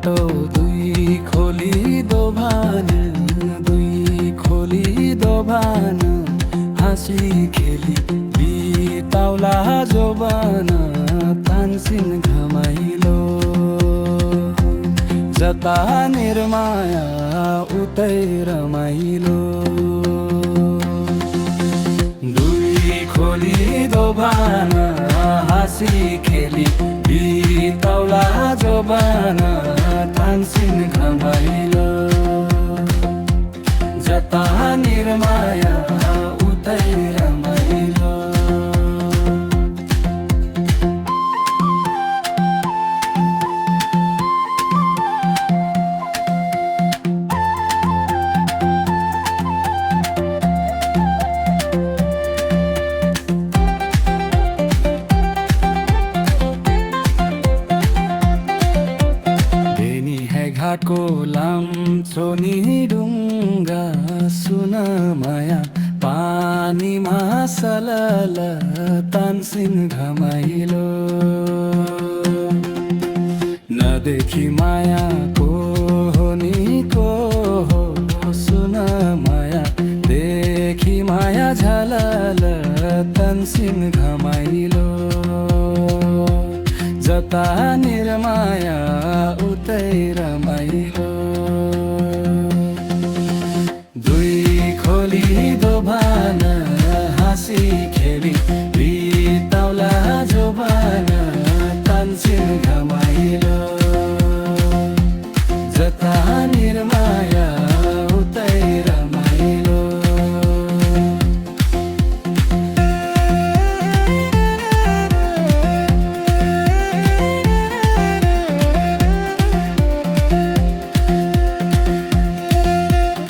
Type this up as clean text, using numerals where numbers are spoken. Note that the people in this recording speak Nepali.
घाटो दुई खोली दोभान, दुई खोली दोभान, हाँसी खेली बिताउला जोबान, तानसिन घमाइलो जता निर्माया उतै रमाइलो। दुई खोली दोभान, हाँसी खेली बिताउला जोबान, तानसिन घमाइलो जता निर्माया उतै रमाइलो। घाटको लाम्छोनी ढुङ्गा सुन माया पानीमा सलल, तानसिन घमाइलो नदेखि मायाको हो नि को हो, सुन माया देखि माया झलल, तानसिन घमाइलो जता निर्माया उतै